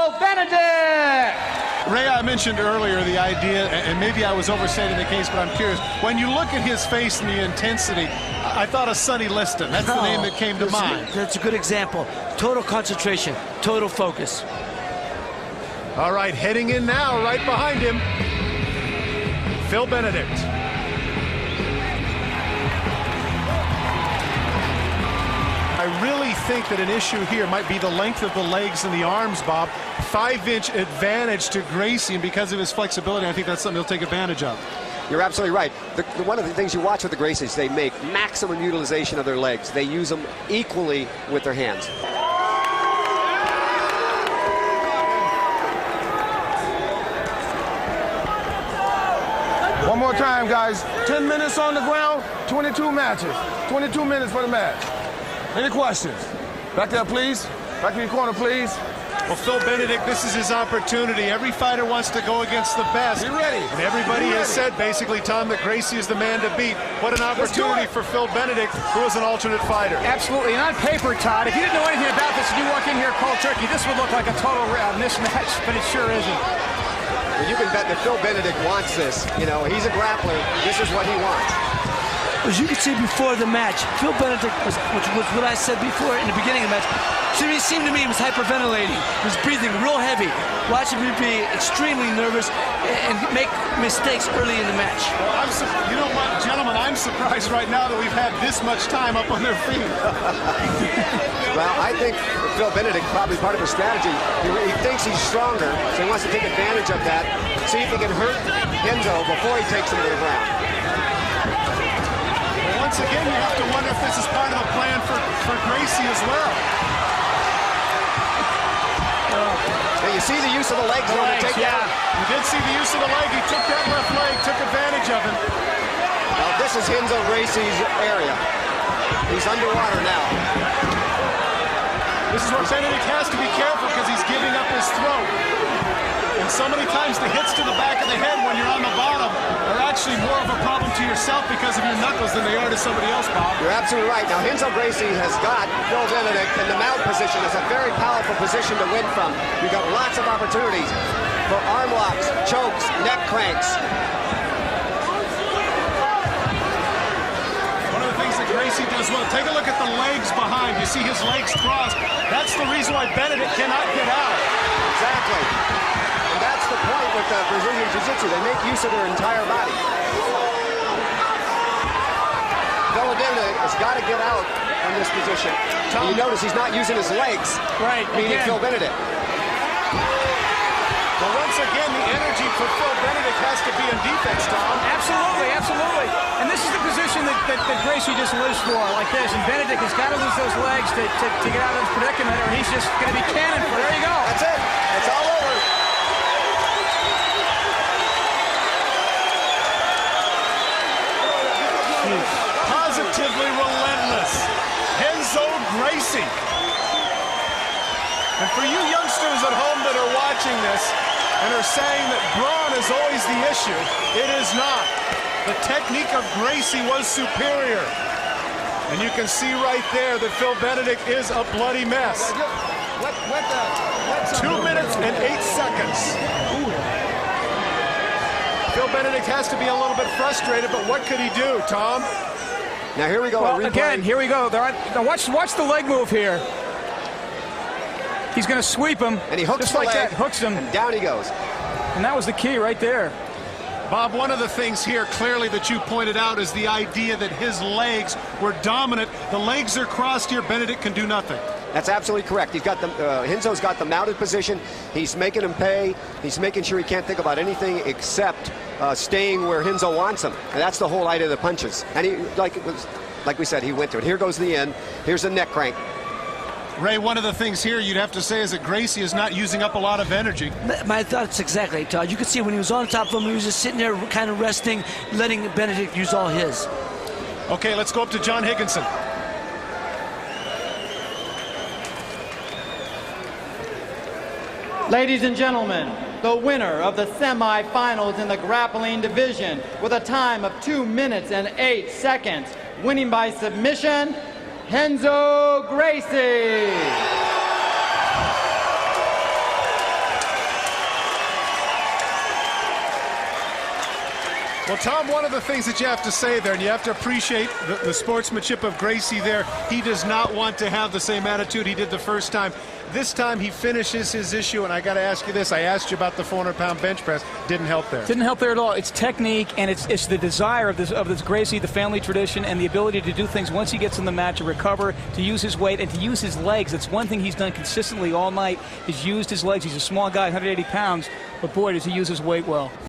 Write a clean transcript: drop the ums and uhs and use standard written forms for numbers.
Phil Benedict. Ray, I mentioned earlier the idea, and maybe I was overstating the case, but I'm curious. When you look at his face and the intensity, I thought of Sonny Liston. That's the name that came to mind. That's a good example. Total concentration, total focus. All right, heading in now, right behind him, Phil Benedict. I really think that an issue here might be the length of the legs and the arms, Bob. 5-inch advantage to Gracie, and because of his flexibility, I think that's something he'll take advantage of. You're absolutely right. One of the things you watch with the Gracies, they make maximum utilization of their legs. They use them equally with their hands. One more time, guys. 10 minutes on the ground, 22 matches. 22 minutes for the match. Any questions? Back there, please. Back in your corner, please. Well, Phil Benedict, this is his opportunity. Every fighter wants to go against the best. Be ready. And everybody has said, basically, Tom, that Gracie is the man to beat. What an opportunity for Phil Benedict, who is an alternate fighter. Absolutely. And on paper, Todd, if you didn't know anything about this and you walk in here cold turkey, this would look like a total mismatch, but it sure isn't. Well, you can bet that Phil Benedict wants this. You know, he's a grappler. This is what he wants. As you can see before the match, Phil Benedict, which was what I said before in the beginning of the match, it seemed to me he was hyperventilating. He was breathing real heavy, watching me be extremely nervous and make mistakes early in the match. Well, you know what, gentlemen, I'm surprised right now that we've had this much time up on their feet. Well, I think Phil Benedict, probably part of his strategy, he thinks he's stronger, so he wants to take advantage of that, see if he can hurt Henzo before he takes him to the ground. Once again, you have to wonder if this is part of the plan for Gracie as well. Now you see the use of the legs on the takedown. You did see the use of the leg. He took that left leg, took advantage of him. Now this is Henzo Gracie's area. He's underwater now. This is where Benedict has to be careful because he's giving up his throat. And so many times the hits to the back of the head when you're on the bottom are actually more of a problem to yourself because of your knuckles than they are to somebody else, Bob. You're absolutely right. Now, Henzo Gracie has got Phil Benedict in the mount position. It's a very powerful position to win from. You've got lots of opportunities for arm locks, chokes, neck cranks. One of the things that Gracie does well, take a look at the legs behind. You see his legs crossed. That's the reason why Benedict cannot get out. Exactly. And that's the point with the Brazilian Jiu-Jitsu. They make use of their entire body. Phil Benedict has got to get out from this position. Tom, you notice he's not using his legs. Right. Meaning Phil Benedict. Well, once again, the energy for Phil Benedict has to be in defense, Tom. Absolutely, absolutely. And this is the position that Gracie just lives for, like this. And Benedict has got to lose those legs to get out of this predicament, or he's just going to be cannon for. There you go. That's it. It's all over. Positively relentless. Henzo Gracie. And for you youngsters at home that are watching this and are saying that brawn is always the issue, it is not. The technique of Gracie was superior. And you can see right there that Phil Benedict is a bloody mess. 2 minutes and 8 seconds. Phil Benedict has to be a little bit frustrated, but what could he do, Tom? Now here we go. Well, again, here we go. Now watch the leg move here. He's going to sweep him. And he hooks just the like leg, that. Hooks him. And down he goes. And that was the key right there. Bob, one of the things here clearly that you pointed out is the idea that his legs were dominant. The legs are crossed here. Benedict can do nothing. That's absolutely correct. He's got the Henzo's got the mounted position. He's making him pay. He's making sure he can't think about anything except staying where Henzo wants him. And that's the whole idea of the punches. And he, like we said, he went to it. Here goes the end. Here's the neck crank. Ray, one of the things here you'd have to say is that Gracie is not using up a lot of energy. My thoughts exactly, Todd. You could see when he was on top of him, he was just sitting there kind of resting, letting Benedict use all his. Okay, let's go up to John Higginson. Ladies and gentlemen, the winner of the semifinals in the grappling division with a time of 2 minutes and 8 seconds, winning by submission, Henzo Gracie. Well, Tom, one of the things that you have to say there, and you have to appreciate the sportsmanship of Gracie there, he does not want to have the same attitude he did the first time. This time he finishes his issue, and I got to ask you this. I asked you about the 400-pound bench press. Didn't help there. Didn't help there at all. It's technique, and it's the desire of this Gracie, the family tradition, and the ability to do things once he gets in the mat, to recover, to use his weight, and to use his legs. That's one thing he's done consistently all night, is used his legs. He's a small guy, 180 pounds, but boy, does he use his weight well.